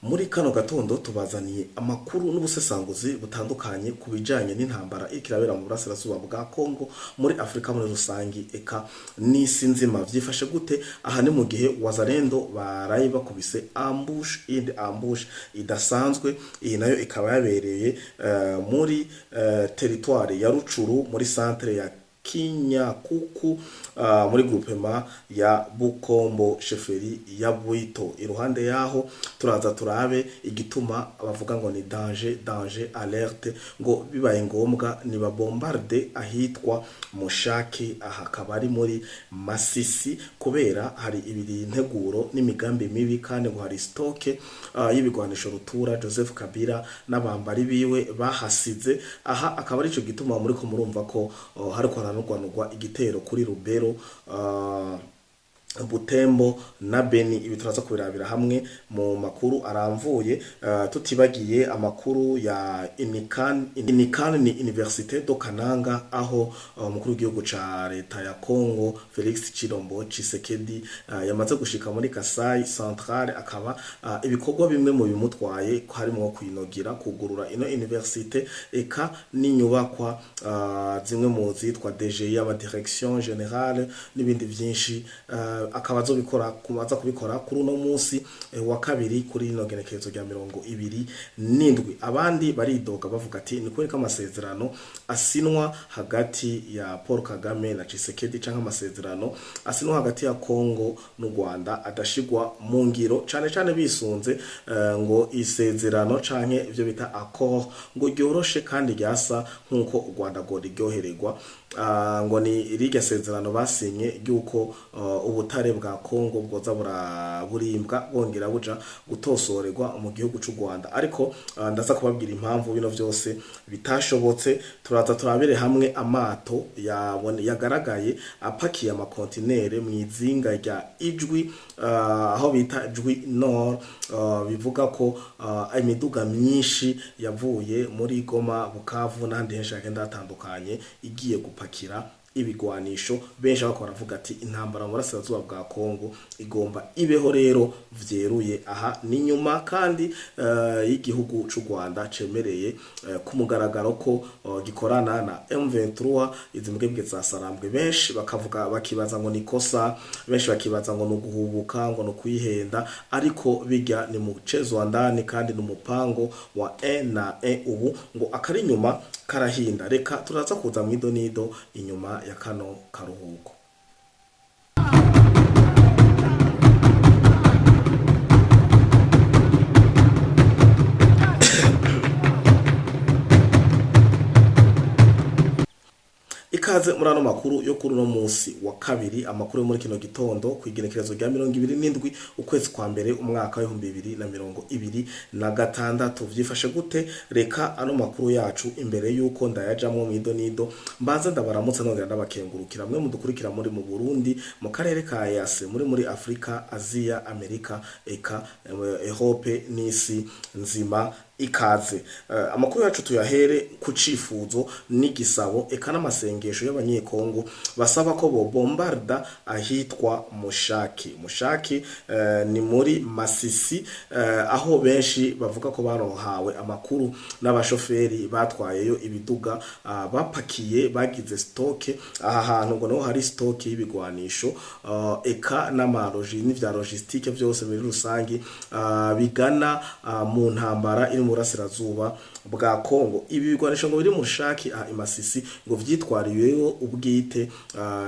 Muri kano gatondo tubazaniye amakuru n'ubusesanguzi butandukanye ku bijanye n'intambara ikirabera mu burasirazuba bwa Kongo muri Afrika muri rusangi eka n'isi nzima vyifashe gute. Aha ni mu gihe Wazalendo baraye bakubise ambush idasanzwe. Iyi nayo ikaba yabereye muri territoire ya Rucuru muri centre ya Kinyakuku muri groupement ya Bukombo sheferi ya Bwito. Iruhande yaho turaza turabe igituma bavuga ngo ni danger alerte, ngo bibaye ngombwa ni babombarde ahitwa Mushaki, aha akaba ari muri Masisi, kubera hari ibiri integuro n'imigambi mibi kandi ngo hari stoke y'ibigwanisho rutura Joseph Kabila n'abambari biwe bahasize. Aha akaba ari cyo gituma muri ko murumva ko hari kwanurwanurwa igitero kuri Rubero, Butembo na Beni. Ibi turaza kubirabira hamwe mu makuru aramvuye, tutibagiye amakuru ya Inikan ni Université do Kananga, aho umukuru w'igihugu ca leta ya Kongo Felix Chilombo Tshisekedi yamaze gushika muri Kasai Centrale. Akaba ibikorwa bimwe mu bimutwaye harimo kwinogira kugurura ino université eka n'inyubakwa zimwe mu zitwa DG y'aba direction générale n'ibindi vyinshi. Akaba kumaza kubikora kuri uno munsi wa kabiri kuri ino genekerezo rya 27. Abandi baridoga bavuga ati ni kwereka amasezerano asinwa hagati ya Paul Kagame na Tshisekedi, canke amasezerano asinwa hagati ya Kongo n'u Rwanda adashigwa mu ngiro, cane bisunze ngo isezerano canke ivyo bita accord ngo ryoroshe kandi ryasa nkuko u Rwanda ngo ryohererwa. Ngo ni irige sezerano basinye ryuko ubutare bwa Kongo bwoza burimbwa bongera buja gutosorerwa mu gihugu c'u Rwanda. Ariko ndaza kubabwira impamvu bino vyose bitashobotse. Turaza turabere hamwe amato yagaragaye apakiye amakontinere mu izinga rya Ijwi, aho bita Ijwi Nord. Bivuga ko imiduga myinshi yavuye muri Goma, Bukavu n'ahandi henshi hagenda hatandukanye igiye gupakira ibigwanisho. Benshi bakora baravuga ati intambara mu burasirazuba bwa Kongo igomba ibeho rero vyeruye. Aha ni nyuma kandi y'igihugu c'u Rwanda cemereye ku mugaragaro ko gikorana na M23 izimbwebwe za Sarambwe. Benshi bakibaza ngo nikosa, benshi bakibaza ngo nuguhubuka, ngo no kwihenda, ariko bijya ni mu cezo wa ndani kandi n'umupango wa na ubu ngo akari nyuma karahinda. Reka turaza kuza mu idonido inyuma ya kano karuhuko. Ikaze muri ano makuru yo kuri no munsi wa kabiri, amakuru yo muri kino gitondo kwigenekerezo rya 27 ukwezi kwa mbere umwaka wa 2026. Vyifashe gute? Reka ano makuru yacu imbere yuko ndayajamwo mu idonido mbanza ndabaramutse nongera ndabakengurukira mwe mudukurikira muri mu Burundi, mu karere ka EAC, muri Afrika, Asia, Amerika eka Europe n'isi nzima. Ikaze amakuru yacu tuyahere ku cifuzo n'igisabo eka n'amasengesho y'abanyekongo basaba ko bombarda ahitwa Mushaki ni muri Masisi, aho benshi bavuga ko barohawe amakuru n'abashoferi batwayeyo ibiduga bapakiye bagize stoke. Aha hantu ngo no hari stoke y'ibigwanisho eka n'amaroji n'ivya logistique vyose muri rusangi bigana mu ntambara iri mu burasirazuba bwa Kongo. Ibi bigwanisho ngo biri mu Mushaki Masisi ngo vyitwariyeyo ubwite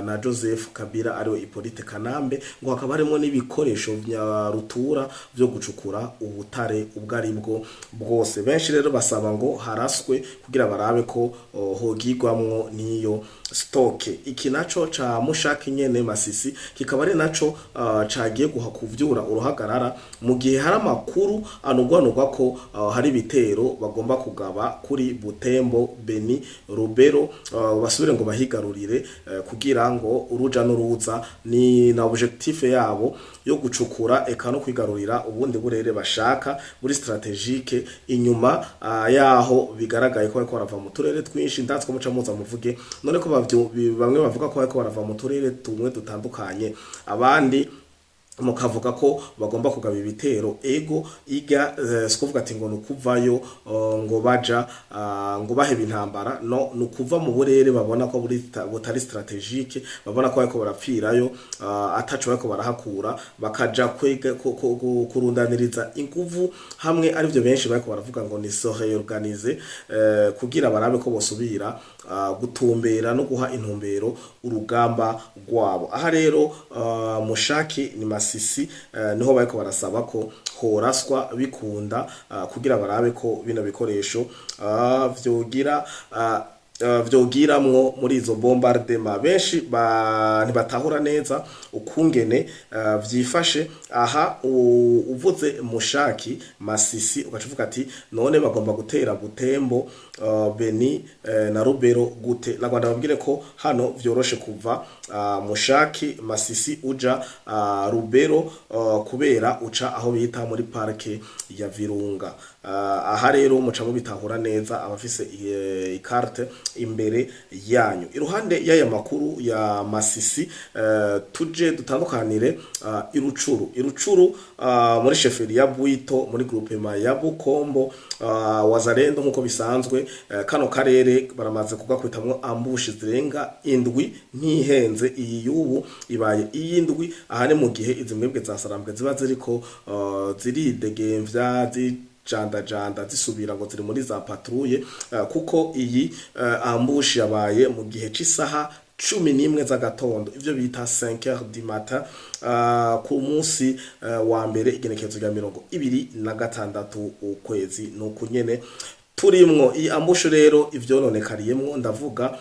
na Joseph Kabila ariwe Hippolyte Kanambe, ngo hakaba harimo n'ibikoresho vya rutura vyo gucukura ubutare ubwo ari bwo bwose. Benshi rero basaba ngo haraswe kugira barabe ko hogigwamwo niyo stoke. Iki naco ca Mushaki nyene Masisi kikaba ari naco cagiye guhakuvyura uruhagarara mu gihe hari amakuru anugwanugwa ko hari bitero bagomba kugaba kuri Butembo, Beni, Rubero, basubire ngo bahigarurire kugira ngo uruja n'uruza ni na objectif yabo yo gucukura eka no kwigarurira ubundi burere bashaka muri strategique. Inyuma yaho bigaragaye ko bariko barava mu turere twinshi ndatswe muca muza muvuge none ko bamwe bavuga ko bariko barava mu turere tumwe dutandukanye, abandi mukavuga ko bagomba kugaba ibitero ego iga sikuvuga ati ngo nukuvayo ngo baja ngo baheba intambara no nukuva mu burere babona ko butari strategique babona ko bariko barapfirayo ataco bariko barahakura bakaja kwega kurundaniriza inguvu hamwe ari byo benshi bariko baravuga ngo ni se réorganiser kugira barabe ko bosubira gutumbera no guha intumbero urugamba rwabo. Aha rero mushaki ni Masisi niho bariko barasaba ko horaswa bikunda kugira barabe ko bino bikoresho vyogiramwo muri izo bombardement benshi ntibatahura neza ukungene vyifashe. Aha uvuze mushaki Masisi ugacuvuga ati none bagomba gutera Butembo Beni na Rubero gute. Nagwanda babwire ko hano vyoroshe kuva mushaki Masisi uja Rubero kubera uca aho bita muri parke ya Virunga. Aha rero muca mubitahura neza abafise ikarte imbere yanyu. Iruhande y'aya makuru ya Masisi tuje dutandukanire Irucuru muri sheferi ya Bwito muri groupement ya Bukombo Wazalendo nkuko bisanzwe. Kano karere baramaze kugakwitamwo ambushi zirenga indwi ntihenze. Iyi yubu ibaye iyindwi ahane mu gihe izi mwebwe zasarambwe ziba ziriko ziridegemvya janda zisubira ngo ziri muri za patrouille kuko iyi ambushi yabaye mu gihe c'isaha 11 z'agatondo ivyo bita 5h du matin ku munsi wa mbere igenekezo rya 26 ukwezi nuko nyene turimwo. Iyi ambusho rero ivyononekariyeemwo ndavuga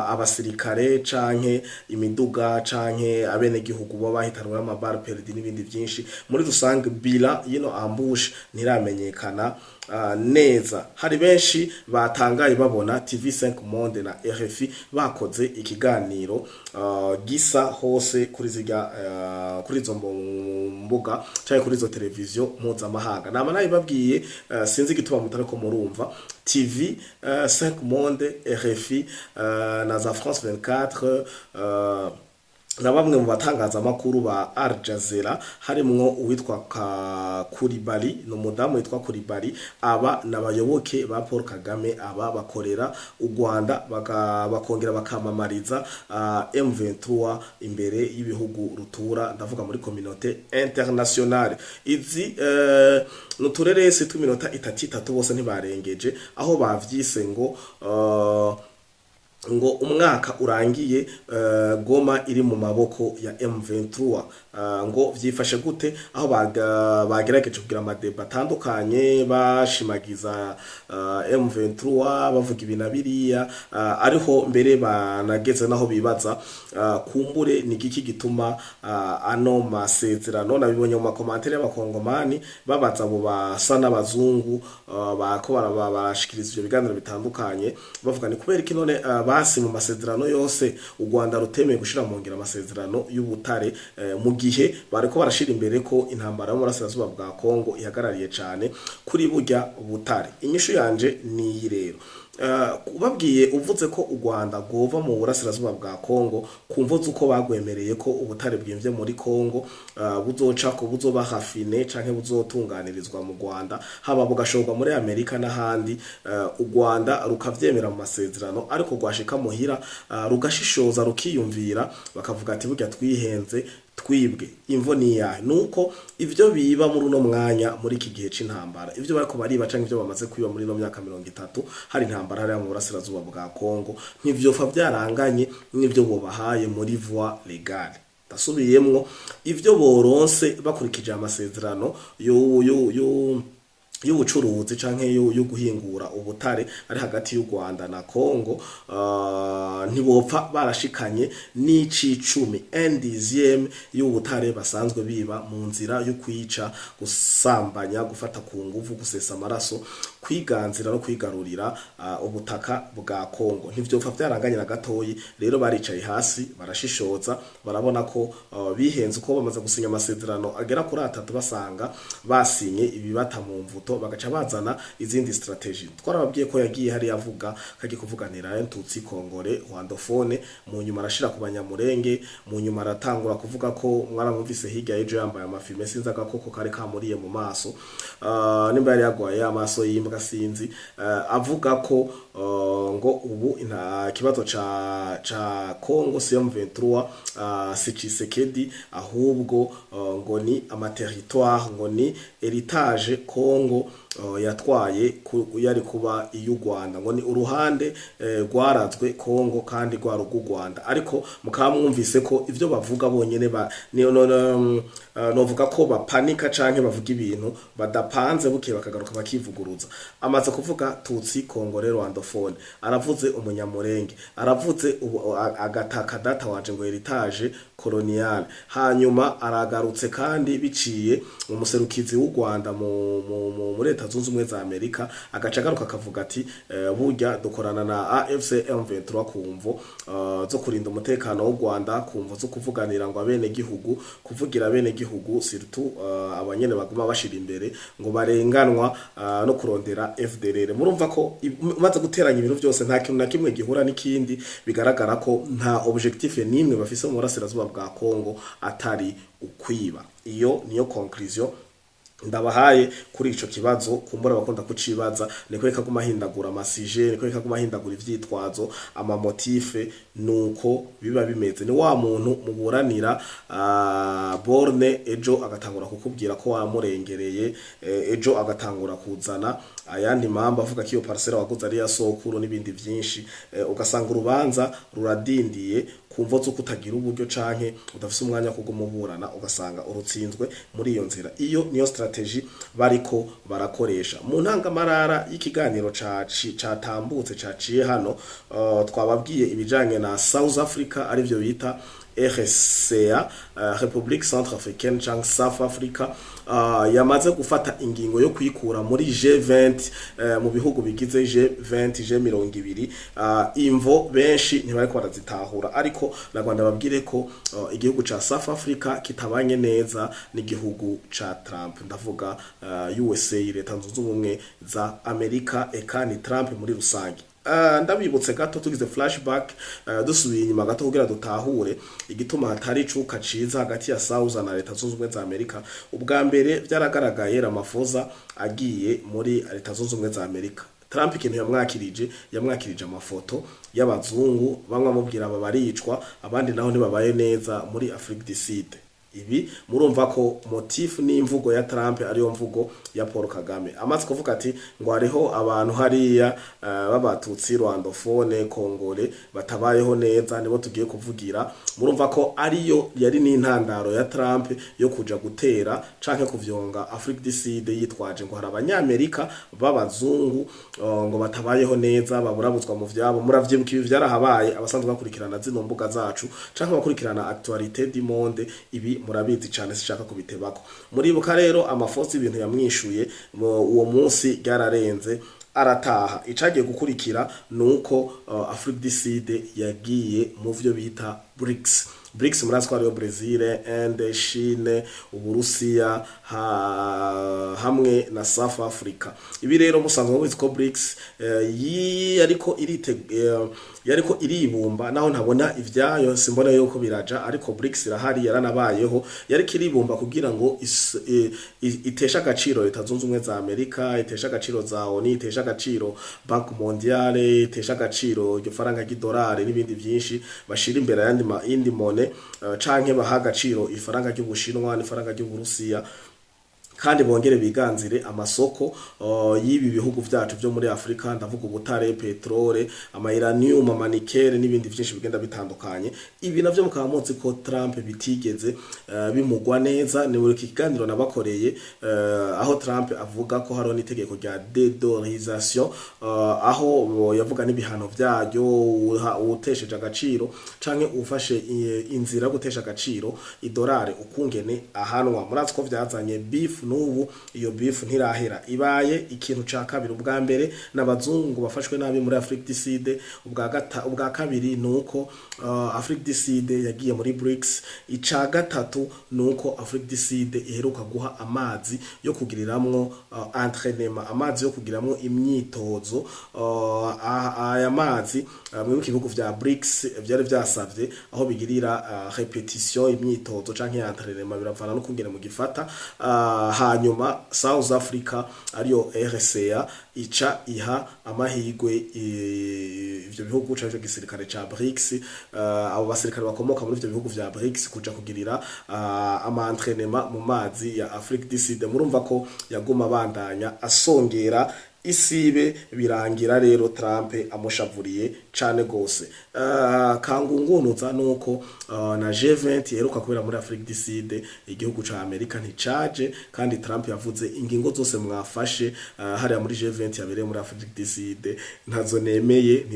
abasirikare canke imiduga canke abene gihugu bo bahitanwe n'amabar perdi n'ibindi byinshi. Muri rusange bila yino ambush ntiramenyekana neza. Hari benshi batangaye babona TV5 Monde na RFI bakoze ikiganiro gisa hose kuri kuri izo mbuga cyangwa kuri izo televiziyo mpuzamahanga. Nama nayo babwiye sinzi gituma mutareko murumva TV5 Monde, RFI na za France 24 na bamwe mu batangaza makuru ba Al Jazeera harimwo uwitwa Kuribali no mudamu witwa Kuribali. Aba nabayoboke ba Paul Kagame aba bakorera u Rwanda bakongera bakamamariza M23 imbere y'ibihugu rutura ndavuga muri communauté internationale. Izi nuturerese tuminota 33 bose ntibarengeje aho bavyise ngo umwaka urangiye Goma iri mu maboko ya M23 ngo vyifashe gute aho bagerageje kugira amadeba atandukanye bashimagiza M23 bavuga ibinabiriya ariho mbere banageze naho bibaza kumbure ni giki gituma ano masezerano nabibonye mu makomantere y'abakongomani babaza abo basa n'abazungu bako barashikiriza ibyo biganiro bitandukanye bavuga ni kubera iki none basi mu masezerano yose u Rwanda rutemeye gushira mu ngira amasezerano y'ubutare mu gihe bariko barashira imbere ko intambara yo murasirazuba bwa Kongo ihagarariye cyane kuri burya butare. Inyishu yanje ni rero ubabwiye uvuze ko u Rwanda gova mu burasirazuba bwa Kongo kumvuze uko bagwemereye ko ubutare bwimvye muri Kongo buzoca ko buzoba hafine canke buzotunganirizwa mu Rwanda haba bugashorwa muri Amerika n'ahandi u Rwanda rukavyemera mu masezerano ariko rwashika muhira rugashishoza rukiyumvira bakavuga ati burya twihenze twibwe. Imvo ni yahe nuko ivyo biba muri uno mwanya muri iki gihe c'intambara ivyo bariko bariba canke ivyo bamaze kwiba muri no myaka 30 hari intambara hari mu burasirazuba bwa Kongo ntivyofa vyaranganye n'ivyo bobahaye muri voie légale. Dasubiyemwo ivyo boronse bakurikije amasezerano y'ubucuruzi canke yo guhingura ubutare ari hagati y'u Rwanda na Kongo ntibopfa barashikanye n'icicumi NDZM y'ubutare basanzwe biba mu nzira yo kwica gusambanya gufata ku nguvu gusesa amaraso kwiganzira no kwigarurira ubutaka bwa Kongo ntivyopfa vyaranganye na gatoyi. Rero baricaye hasi barashishoza barabona ko bihenze uko bamaze gusinya amasezerano agera kuri 3 basanga basinye ibibata mu mvuto gato bagaca bazana izindi strategy. Twarababwiye ko yagiye hari yavuga kagiye kuvuganira Tutsi Kongore Rwandophone, mu nyuma arashira ku Banyamurenge, mu nyuma aratangura kuvuga ko mwaramwumvise hirya ejo yambaye amafilme sinza gakoko kare kamuriye mu maso, nimba yari yagwaye amaso y'imbwa sinzi, avuga ko ngo ubu kibazo ca Congo CM23 si Tshisekedi ahubwo ngo ni amaterritoire, ngo ni heritage Congo yatwaye yari kuba y'u Rwanda, ngo ni uruhande rwarazwe Congo kandi rwa rugu Rwanda. Ariko mukamwumvise ko ivyo bavuga bonyene novuga ko bapanika canke bavuga ibintu badapanze buke bakagaruka bakivuguruza. Amaze kuvuga Tutsi Kongore Rwandophone, aravuze Umunyamurenge, aravuze agataka data waje ngo heritage colonial, hanyuma aragarutse kandi biciye mu muserukizi w'u Rwanda mu Leta Zunze Ubumwe za Amerika, agaca garuka akavuga ati burya dukorana na AFC M23 kumvo zo kurinda umutekano w'u Rwanda, kumvo zo kuvuganira ngo abene gihugu, kuvugira abene gihugu surtout abanyene baguma bashira imbere ngo barenganwa no kurondera FDLR. Murumva ko umaze guteranya ibintu byose nta kintu na kimwe gihura n'ikindi, bigaragara ko nta objectif nimwe bafise mu burasirazuba bwa Congo atari ukwiba. Iyo niyo conclusion ndabahaye kuri ico kibazo. Kumbura bakunda kucibaza, niko ikaguma hindagura amasije, niko ikaguma hindagura ivyitwazo, ama motife nuko biba bimeze. Ni wa muntu muburanira borne ejo agatangura kukubwira ko wamurengereye, ejo agatangura kuzana ayandi mamba avuga ko iyo parcelle waguze ari ya sokuru n'ibindi vyinshi, ugasanga urubanza ruradindiye kumvo zo kutagira uburyo canke udafise umwanya kugumuburana, ugasanga urutsinzwe muri iyo nzira. Iyo niyo strategy bariko barakoresha. Mu ntangamarara y'ikiganiro catambutse caciye hano, twababwiye ibijanye na South Africa arivyo bita RCA, Republique Centrafricaine cyangwa South Africa, yamaze gufata ingingo yo kwikura muri G20 mu bihugu bigize G20 G20. Imvo benshi ntibari ko barazitahura, ariko nagwanda babwire ko igihugu ca South Africa kitabanye neza n'igihugu ca Trump, ndavuga USA, Leta Zunze Ubumwe za Amerika, eka ni Trump muri rusange. Ndabibutse gato tugize flashback, dusubiye inyuma gato kugira dutahure igituma hatari icuka ciza hagati ya South na Leta Zunze Ubumwe za Amerika. Ubwa mbere byaragaragaye Ramaphosa agiye muri Leta Zunze Ubumwe za Amerika. Trump ikintu yamwakirije amafoto y'abazungu, bamwe amubwira babaricwa, abandi naho ntibabaye neza muri Afrique du Sud. Ibi murumva ko motif n'imvugo ya Trump ariyo mvugo ya Paul Kagame. Amaze kuvuga ati ngo hariho abantu hariya b'abatutsi Rwandophone Kongore batabayeho neza, nibo tugiye kuvugira. Murumva ko ariyo yari n'intandaro ya Trump yo kuja gutera canke kuvyonga Afrique du Sud, yitwaje ngo hari abanyamerika b'abazungu ngo batabayeho neza, baburabuzwa mu vyabo. Muravyibuka ibi vyarahabaye, abasanzwe bakurikirana zino mbuga zacu canke bakurikirana actualité du monde, ibi murabizi cyane sishaka kubitebako. Muribuka rero amafosi ibintu yamwishuye uwo munsi byararenze, arataha. Icagiye gukurikira nuko Afrique du Sud yagiye mu vyo bita BRICS murazi ko ariyo Brazil, Inde, Chine, Uburusiya hamwe na South Africa. Ibi rero musanzwe mubizi ko BRICS yariko iribumba, naho ntabona ivyayo, simbona yuko biraja, ariko BRICS irahari, yaranabayeho, yariko iribumba kugira ngo itesha agaciro Leta Zunze Ubumwe za Amerika, itesha agaciro za ONU, itesha agaciro Banque Mondiale, itesha agaciro iryo faranga ry'idolari n'ibindi vyinshi bashira imbere yandi mone, canke baha agaciro ifaranga ry'Ubushinwa n'ifaranga ry'Uburusiya, kandi bongere biganzire amasoko y'ibi bihugu vyacu byo muri Afrika. Ndavuga ubutare, petrole, uranium, amanikere n'ibindi vyinshi bigenda bitandukanye. Ibi navyo mukaba muzi ko Trump bitigeze bimugwa neza. Ni muri kiganiro nabakoreye aho Trump avuga ko hariho n'itegeko rya de-dollarisation, aho yavuga n'ibihano vyaryo, utesheje agaciro canke ufashe inzira gutesha agaciro idolari ukungene ahanwa. Murazi ko vyazanye beef n'ubu iyo beef ntirahera. Ibaye ikintu ca kabiri. Ubwa mbere n'abazungu bafashwe nabi muri Afrique du Sud, ubwa kabiri nuko Afrique du Sud yagiye muri BRICS, ica gatatu nuko Afrique du Sud iheruka guha amazi yo kugiriramwo entraînement, amazi yo kugiramwo imyitozo. Aya mazi mu bihugu vya BRICS vyari vyasavye aho bigirira repetition imyitozo canke entraînement, biravana no kungene mu gifata. Hanyuma South Africa ariyo RCA ica iha amahigwe ivyo bihugu cyaje gisirikare ca BRICS, abo basirikare bakomoka muri ivyo bihugu vya BRICS kuja kugirira ama entraînement mu mazi ya Afrique du Sud. Murumva ko yaguma bandanya asongera isibe, birangira rero Trump amushavuriye cane gose. Kangungunuza nuko na G20 yeruka kubera muri Afrique du Sud, igihugu ca Amerika nticaje, kandi Trump yavuze ingingo zose mwafashe hariya muri G20 yabereye muri Afrique du Sud ntazo nemeye,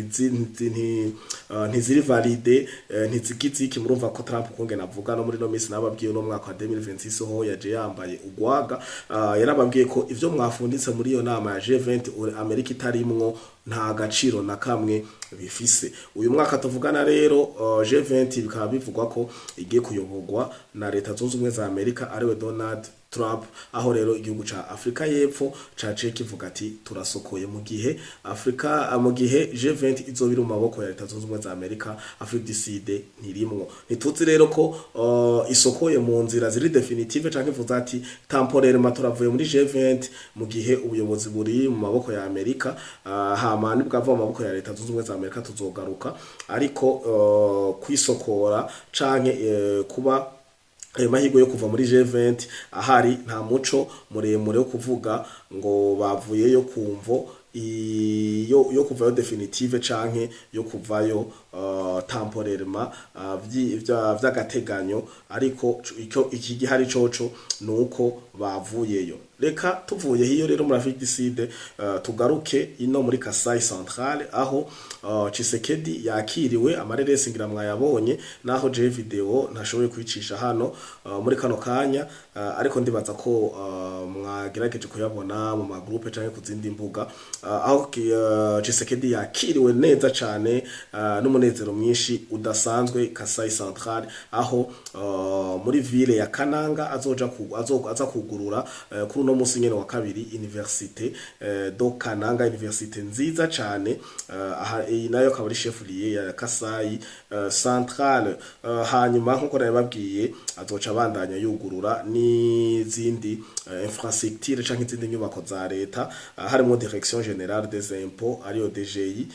ntiziri valide, ntizigiziki. Murumva ko Trump kungena avuga no muri no minsi nababwiye no mwaka wa 2026 ho yaje yambaye ugwaga. Yarababwiye ko ivyo mwafunditse muri iyo nama ya G20 Amerika itarimwo nta gaciro na kamwe bifise. Uyu mwaka tuvugana rero G20 bikaba bivugwa ko igiye kuyoborwa na leta zunze ubumwe za Amerika ariwe Donald Trump, aho rero igihugu ca Afrika y'Epfo caje kivuga ati turasokoye. Mu gihe G20 izobira mu maboko ya leta zunze ubumwe za Amerika, Afrique du Sud ntirimwo. Ntituzi rero ko isokoye mu nzira ziri definitive canke ivuze ati temporairement turavuye muri G20, mu gihe ubuyobozi buri mu maboko ya Amerika. Hama nibwava mu maboko ya leta zunze ubumwe za Amerika tuzogaruka, ariko kwisokora canke kuba mahirwe yo kuva muri G20 ahari nta muco muremure wo kuvuga ngo bavuyeyo kumvo yo kuvayo definitive canke yo kuvayo temporairement vy'agateganyo, ariko iki gihari coco nuko bavuyeyo. Reka tuvuye hiyo rero muri Afrique du Sud tugaruke ino muri Kasai Central, aho Tshisekedi yakiriwe amareresi ngira mwayabonye, naho je video ntashoboye kwicisha hano muri kano kanya, ariko ndibaza ko mwagerageje kuyabona mu magroupe canke kuzindi mbuga, aho Tshisekedi yakiriwe neza cane n'umunezero mwinshi udasanzwe Kasai Central, aho muri ville ya Kananga aza kugurura kuri no musi nyene wa kabiri Université do Kananga, université nziza cane. Iyi nayo akaba ari cheflier ya Kasai Central. Hanyuma nkuko nababwiye azoca bandanya yugurura n'izindi infrastructure canke izindi nyubako za leta, harimo Direction Générale des Impôts ariyo DGI,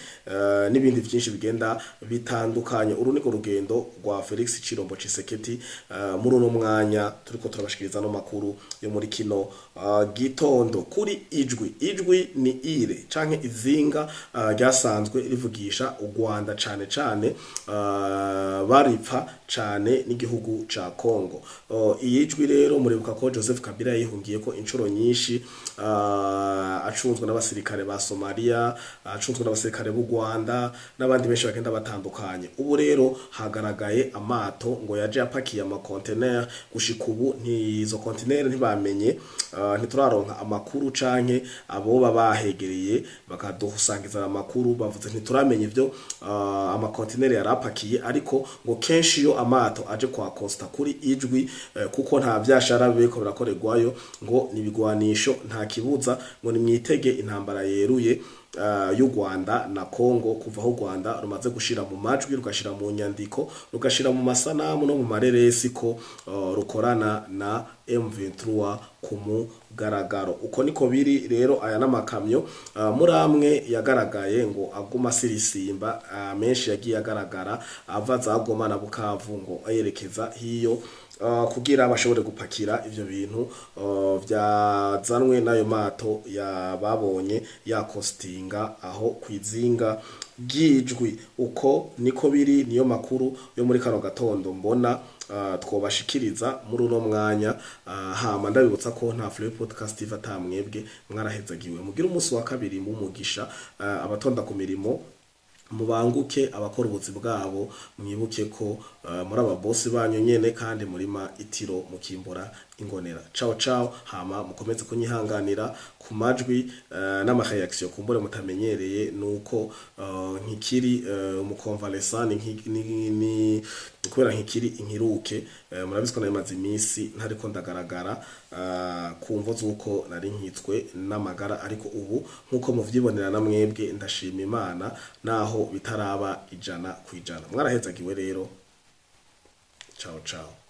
n'ibindi byinshi bigenda bitandukanye. Uru niko rugendo rwa Felix Chilombo Tshisekedi muri uno mwanya turiko turabashikiriza no makuru yo muri kino gitondo kuri ijwi ni ire canke izinga ryasanzwe rivugisha u Rwanda cane cane baripfa cane n'igihugu ca Kongo. Iyijwi rero muribuka ko Joseph Kabila yihungiye ko inshuro nyinshi, acunzwe n'abasirikare ba Somalia, acunzwe n'abasirikare b'u Rwanda n'abandi benshi bagenda batandukanye. Ubu rero hagaragaye amato ngo yaje apakiye ama container, gushika ubu ntizo container ntibamenye, ntituraronka amakuru canke abo babahegereye bakadusangiza amakuru, bavuze ntituramenye ivyo ama container yarapakiye, ariko ngo kenshi yo amato aje kwa Costa kuri ijwi, kuko nta vyashara biko birakorerwayo, ngo nibigwanisho nta kibuza, ngo nimwitege intambara yeruye y'u Rwanda na Kongo, kuva aho Rwanda rumaze gushira mu majwi, rugashira mu nyandiko, rugashira mu masanamu no mu mareresi ko rukorana na M23 ku mugaragaro. Uko niko biri rero. Aya n'amakamyo muri amwe yagaragaye ngo aguma sirisimba, menshi yagiye agaragara ava za Goma na Bukavu ngo ayerekeza hiyo, kugira bashobore gupakira ivyo bintu vyazanwe nayo mato babonye yakostinga aho kwizinga ry'ijwi. Uko niko biri, niyo makuru yo muri kano gatondo mbona twobashikiriza muri uno mwanya. Hama ndabibutsa ko nta Flow Podcast ivata mwebwe mwarahezagiwe, mugira umunsi wa kabiri mu mugisha, abatonda ku mirimo mubanguke abakora ubuzi bwabo, mwibuke ko muri aba boss banyu nyene kandi murima itiro mukimbura ingonera. Ciao ciao, hama mukomeze kunyihanganira ku majwi n'ama reaction kumbure mutamenyereye, nuko nkikiri mu convalescent ni kubera nkikiri inkiruke, murabizi ko namaze imisi ntariko ndagaragara kumvo zuko nari nkitswe n'amagara, ariko ubu nkuko muvyibonera na mwebwe ndashima Imana naho bitaraba 100%. Mwarahezagiwe rero. Ciao ciao.